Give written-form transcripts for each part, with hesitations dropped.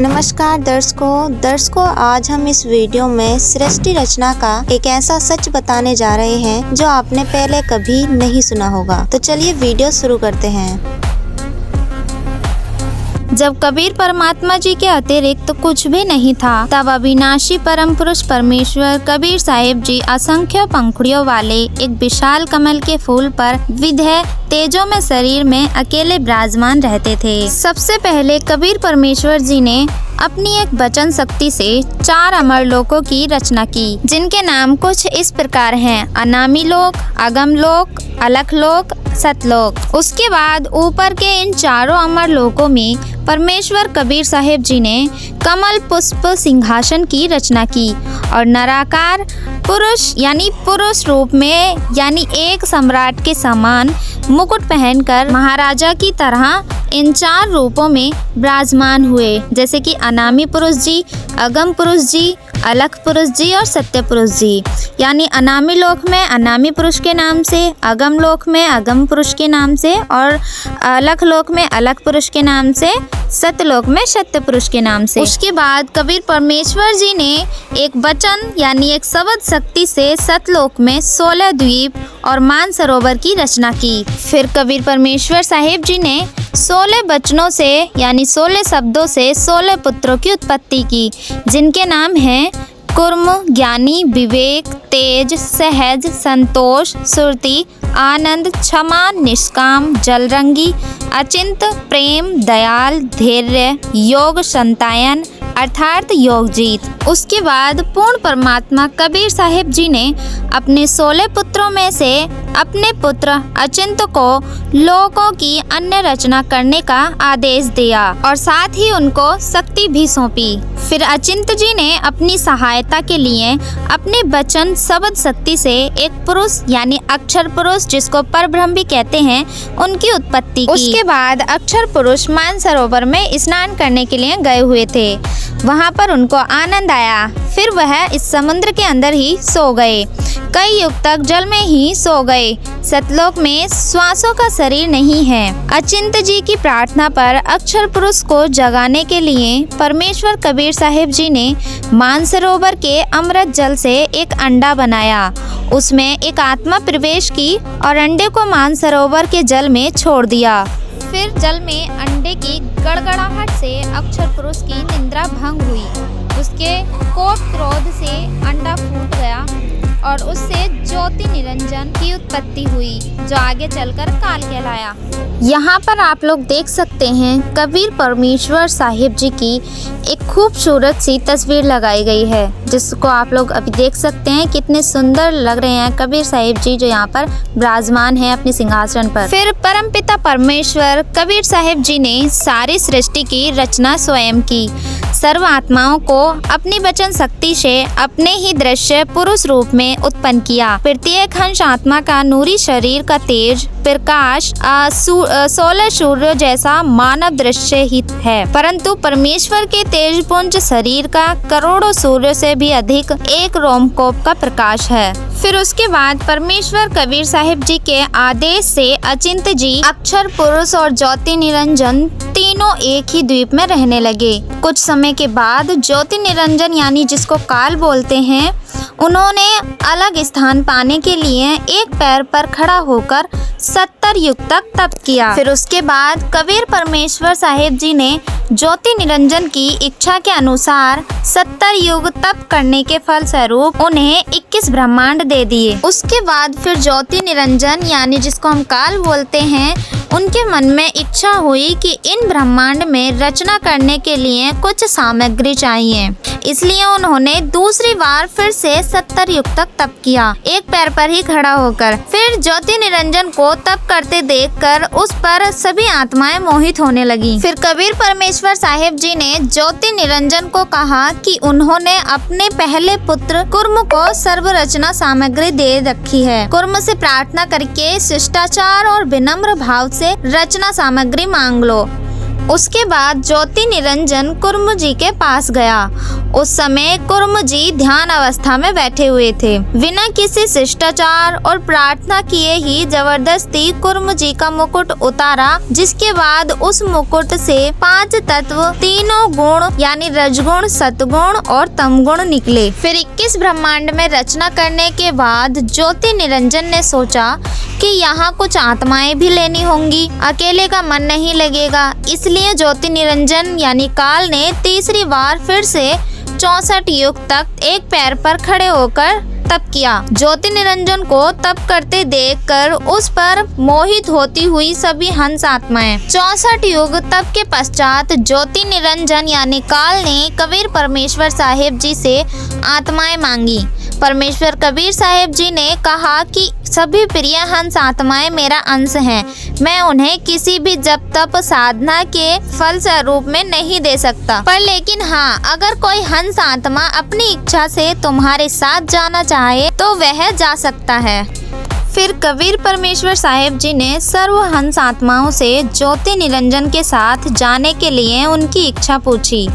नमस्कार दर्शकों, आज हम इस वीडियो में सृष्टि रचना का एक ऐसा सच बताने जा रहे हैं जो आपने पहले कभी नहीं सुना होगा। तो चलिए वीडियो शुरू करते हैं। जब कबीर परमात्मा जी के अतिरिक्त तो कुछ भी नहीं था, तब अविनाशी परम पुरुष परमेश्वर कबीर साहिब जी असंख्य पंखुड़ियों वाले एक विशाल कमल के फूल पर विधेय तेजों में शरीर में अकेले विराजमान रहते थे। सबसे पहले कबीर परमेश्वर जी ने अपनी एक वचन शक्ति से 4 अमर लोकों की रचना की, जिनके नाम कुछ इस प्रकार हैं: अनामी लोक, अगम लोक, अलख लोक, सतलोक। उसके बाद ऊपर के इन चारों अमर लोकों में परमेश्वर कबीर साहिब जी ने कमल पुष्प सिंहासन की रचना की और नराकार पुरुष यानी पुरुष रूप में यानी एक सम्राट के समान मुकुट पहनकर महाराजा की तरह इन 4 रूपों में विराजमान हुए, जैसे कि अनामी पुरुष जी, अगम पुरुष जी, अलख पुरुष जी और सत्य पुरुष जी। यानी अनामी लोक में अनामी पुरुष के नाम से, अगम लोक में अगम पुरुष के नाम से और अलख लोक में अलख पुरुष के नाम से, सत्यलोक में सत्य पुरुष के नाम से। उसके बाद कबीर परमेश्वर जी ने एक वचन यानी एक शब्द शक्ति से सतलोक में 16 द्वीप और मानसरोवर की रचना की। फिर कबीर परमेश्वर साहिब जी ने 16 वचनों से यानी 16 शब्दों से 16 पुत्रों की उत्पत्ति की, जिनके नाम हैं कुर्म, ज्ञानी, विवेक, तेज, सहज, संतोष, सुरति, आनंद, क्षमा, निष्काम, जलरंगी, अचिंत, प्रेम, दयाल, धैर्य, योग, संतायन अर्थात योग जीत। उसके बाद पूर्ण परमात्मा कबीर साहिब जी ने अपने 16 पुत्रों में से अपने पुत्र अचिंत को लोकों की अन्य रचना करने का आदेश दिया और साथ ही उनको शक्ति भी सौंपी। फिर अचिंत जी ने अपनी सहायता के लिए अपने वचन शब्द शक्ति से एक पुरुष यानी अक्षर पुरुष, जिसको परब्रह्म भी कहते हैं, उनकी उत्पत्ति की। उसके बाद अक्षर पुरुष मानसरोवर में स्नान करने के लिए गए हुए थे। वहाँ पर उनको आनंद आया। फिर वह इस समुद्र के अंदर ही सो गए, कई युग तक जल में ही सो गए। सतलोक में श्वासों का शरीर नहीं है। अचिंत जी की प्रार्थना पर अक्षर पुरुष को जगाने के लिए परमेश्वर कबीर साहिब जी ने मानसरोवर के अमृत जल से एक अंडा बनाया, उसमें एक आत्मा प्रवेश की और अंडे को मानसरोवर के जल में छोड़ दिया। फिर जल में अंडे की गड़गड़ाहट से अक्षर पुरुष की निद्रा भंग हुई। उसके कोप क्रोध से अंडा फूट गया और उससे ज्योति निरंजन की उत्पत्ति हुई, जो आगे चलकर काल कहलाया। यहाँ पर आप लोग देख सकते हैं कबीर परमेश्वर साहिब जी की एक खूबसूरत सी तस्वीर लगाई गई है, जिसको आप लोग अभी देख सकते हैं कितने सुंदर लग रहे हैं कबीर साहिब जी, जो यहाँ पर विराजमान है अपने सिंहासन पर। फिर परमपिता परमेश्वर कबीर साहिब जी ने सारी सृष्टि की रचना स्वयं की। सर्व आत्माओं को अपनी वचन शक्ति से अपने ही दृश्य पुरुष रूप में उत्पन्न किया। प्रत्येक अंश आत्मा का नूरी शरीर का तेज प्रकाश 16 सूर्य जैसा मानव दृश्य ही है, परंतु परमेश्वर के तेजपुंज शरीर का करोड़ों सूर्य से भी अधिक एक रोमकोप का प्रकाश है। फिर उसके बाद परमेश्वर कबीर साहिब जी के आदेश से अचिंत जी, अक्षर पुरुष और ज्योति निरंजन तीनों एक ही द्वीप में रहने लगे। कुछ समय के बाद ज्योति निरंजन यानी जिसको काल बोलते हैं, उन्होंने अलग स्थान पाने के लिए एक पैर पर खड़ा होकर 70 युग तक तप किया। फिर उसके बाद कबीर परमेश्वर साहिब जी ने ज्योति निरंजन की इच्छा के अनुसार 70 युग तप करने के फल स्वरूप उन्हें 21 ब्रह्मांड दे दिए। उसके बाद फिर ज्योति निरंजन यानी जिसको हम काल बोलते हैं, उनके मन में इच्छा हुई कि इन ब्रह्मांड में रचना करने के लिए कुछ सामग्री चाहिए, इसलिए उन्होंने दूसरी बार फिर से 70 युग तक तप किया, एक पैर पर ही खड़ा होकर। फिर ज्योति निरंजन को तप करते देखकर उस पर सभी आत्माएं मोहित होने लगी। फिर कबीर परमेश्वर साहिब जी ने ज्योति निरंजन को कहा कि उन्होंने अपने पहले पुत्र कुर्म को सर्व रचना सामग्री दे रखी है। कुर्म से प्रार्थना करके शिष्टाचार और विनम्र भाव से रचना सामग्री मांग लो। उसके बाद ज्योति निरंजन कुर्म जी के पास गया। उस समय कुर्म जी ध्यान अवस्था में बैठे हुए थे। बिना किसी शिष्टाचार और प्रार्थना किए ही जबरदस्ती कुर्म जी का मुकुट उतारा, जिसके बाद उस मुकुट से 5 तत्व, तीनों गुण यानी रजगुण, सतगुण और तमगुण निकले। फिर 21 ब्रह्मांड में रचना करने के बाद ज्योति निरंजन ने सोचा कि यहाँ कुछ आत्माएं भी लेनी होंगी, अकेले का मन नहीं लगेगा। इसलिए ज्योति निरंजन यानी काल ने तीसरी बार फिर से 64 युग तक एक पैर पर खड़े होकर तप किया। ज्योति निरंजन को तप करते देखकर उस पर मोहित होती हुई सभी हंस आत्माएं। 64 युग तप के पश्चात ज्योति निरंजन यानी काल ने कबीर परमेश्वर साहिब जी से आत्माएं मांगी। परमेश्वर कबीर साहिब जी ने कहा कि सभी प्रिय हंस आत्माएं मेरा अंश हैं। मैं उन्हें किसी भी जप तप साधना के फल स्वरूप में नहीं दे सकता, पर लेकिन हाँ, अगर कोई हंस आत्मा अपनी इच्छा से तुम्हारे साथ जाना चाहे तो वह जा सकता है। फिर कबीर परमेश्वर साहिब जी ने सर्व हंस आत्माओं से ज्योति निरंजन के साथ जाने के लिए उनकी इच्छा पूछी।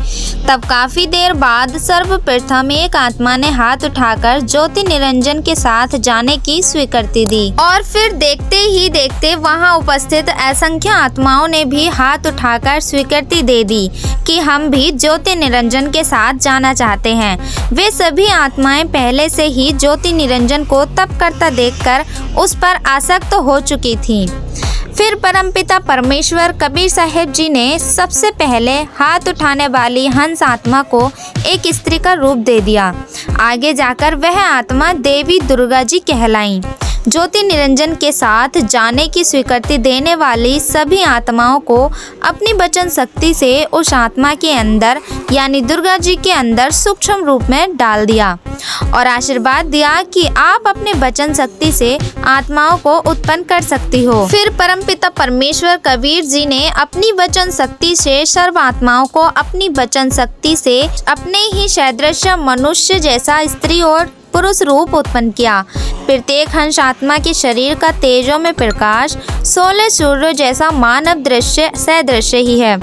तब काफी देर बाद सर्वप्रथम एक आत्मा ने हाथ उठाकर ज्योति निरंजन के साथ जाने की स्वीकृति दी और फिर देखते ही देखते वहां उपस्थित असंख्य आत्माओं ने भी हाथ उठाकर स्वीकृति दे दी कि हम भी ज्योति निरंजन के साथ जाना चाहते हैं। वे सभी आत्माएं पहले से ही ज्योति निरंजन को तप करता देखकर उस पर आसक्त हो चुकी थी। फिर परमपिता परमेश्वर कबीर साहिब जी ने सबसे पहले हाथ उठाने वाली हंस आत्मा को एक स्त्री का रूप दे दिया। आगे जाकर वह आत्मा देवी दुर्गा जी कहलाई। ज्योति निरंजन के साथ जाने की स्वीकृति देने वाली सभी आत्माओं को अपनी वचन शक्ति से उस आत्मा के अंदर यानी दुर्गा जी के अंदर सूक्ष्म रूप में डाल दिया और आशीर्वाद दिया कि आप अपने वचन शक्ति से आत्माओं को उत्पन्न कर सकती हो। फिर परमपिता परमेश्वर कबीर जी ने अपनी वचन शक्ति से सर्व आत्माओं को अपनी वचन शक्ति से अपने ही सदृश मनुष्य जैसा स्त्री और पुरुष रूप उत्पन्न किया। प्रत्येक हंस आत्मा के शरीर का तेजों में प्रकाश 16 सूर्य जैसा मानव दृश्य सदृश्य ही है,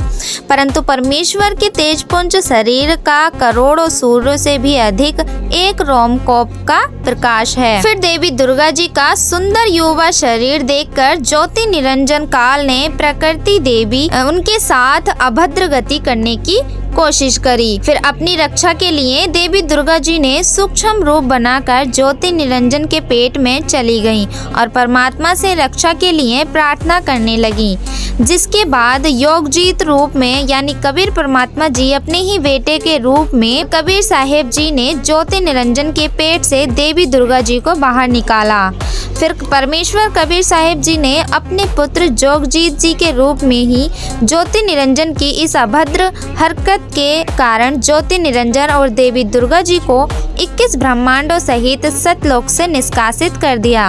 परंतु परमेश्वर के तेजपुंज शरीर का करोड़ों सूर्यों से भी अधिक एक रोमकूप का प्रकाश है। फिर देवी दुर्गा जी का सुंदर युवा शरीर देखकर ज्योति निरंजन काल ने प्रकृति देवी उनके साथ अभद्र गति करने की कोशिश करी। फिर अपनी रक्षा के लिए देवी दुर्गा जी ने सूक्ष्म रूप बनाकर ज्योति निरंजन के पेट में चली गईं और परमात्मा से रक्षा के लिए प्रार्थना करने लगी, जिसके बाद योगजीत रूप में यानी कबीर परमात्मा जी अपने ही बेटे के रूप में कबीर साहिब जी ने ज्योति निरंजन के पेट से देवी दुर्गा जी को बाहर निकाला। फिर परमेश्वर कबीर साहिब जी ने अपने पुत्र जोगजीत जी के रूप में ही ज्योति निरंजन की इस अभद्र हरकत के कारण ज्योति निरंजन और देवी दुर्गा जी को 21 ब्रह्मांडों सहित सतलोक से निष्कासित कर दिया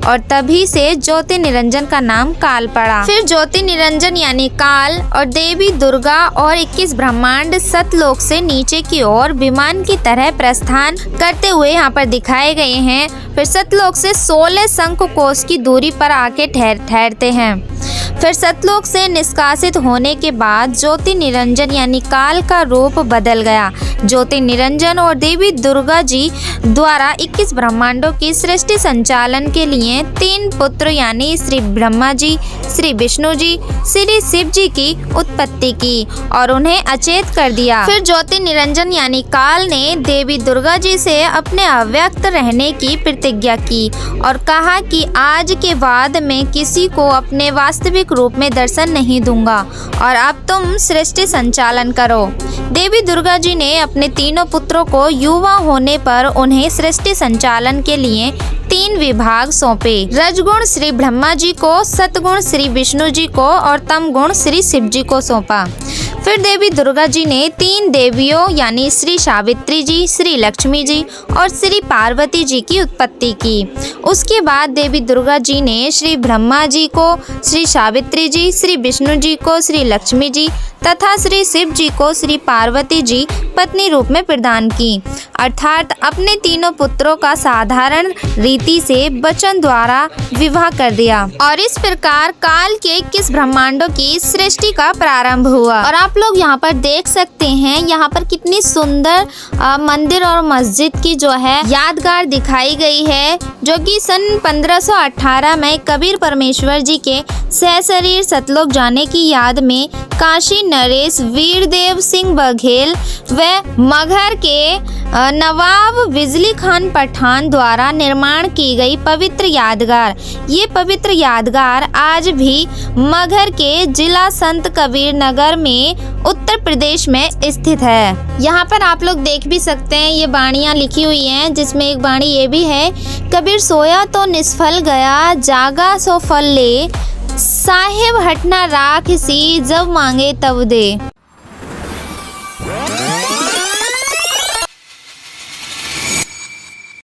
और तभी से ज्योति निरंजन का नाम काल पड़ा। फिर ज्योति निरंजन यानी काल और देवी दुर्गा और 21 ब्रह्मांड सतलोक से नीचे की ओर विमान की तरह प्रस्थान करते हुए यहाँ पर दिखाए गए हैं। फिर सतलोक से 16 शंख कोश की दूरी पर आके ठहरते हैं। फिर सतलोक से निष्कासित होने के बाद ज्योति निरंजन यानी काल का रूप बदल गया। ज्योति निरंजन और देवी दुर्गा जी द्वारा 21 ब्रह्मांडों की सृष्टि संचालन के लिए 3 पुत्र यानी श्री ब्रह्मा जी, श्री विष्णु जी, श्री शिव जी की उत्पत्ति की और उन्हें अचेत कर दिया। फिर ज्योति निरंजन यानी काल ने देवी दुर्गा जी से अपने अव्यक्त रहने की प्रतिज्ञा की और कहा कि आज के बाद मैं किसी को अपने वास्तविक रूप में दर्शन नहीं दूंगा और अब तुम सृष्टि संचालन करो। देवी दुर्गा जी ने अपने तीनों पुत्रों को युवा होने पर उन्हें सृष्टि संचालन के लिए 3 विभाग सौंपे। रजगुण श्री ब्रह्मा जी को, सतगुण श्री विष्णु जी को और तमगुण श्री शिव जी को सौंपा। फिर देवी दुर्गा जी ने 3 देवियों यानी श्री सावित्री जी, श्री लक्ष्मी जी और श्री पार्वती जी की उत्पत्ति की। उसके बाद देवी दुर्गा जी ने श्री ब्रह्मा जी को, श्री सावित्री जी, श्री विष्णु जी को श्री लक्ष्मी जी तथा श्री शिव जी को श्री पार्वती जी पत्नी रूप में प्रदान की, अर्थात अपने तीनों पुत्रों का साधारण रीति से वचन द्वारा विवाह कर दिया और इस प्रकार काल के 21 ब्रह्मांडों की सृष्टि का प्रारंभ हुआ। और आप लोग यहाँ पर देख सकते हैं, यहाँ पर कितनी सुंदर मंदिर और मस्जिद की जो है यादगार दिखाई गई है, जो कि सन 1518 में कबीर परमेश्वर जी के सहशरीर सतलोक जाने की याद में काशी नरेश वीरदेव सिंह बघेल व मगहर के नवाब बिजली खान पठान द्वारा निर्माण की गई पवित्र यादगार। ये पवित्र यादगार आज भी मगहर के जिला संत कबीर नगर में उत्तर प्रदेश में स्थित है। यहाँ पर आप लोग देख भी सकते हैं, ये बाणियाँ लिखी हुई हैं, जिसमें एक बाणी ये भी है, कबीर सोया तो निष्फल गया, जागा सो फल ले, साहेब हटना राख सी, जब मांगे तब दे।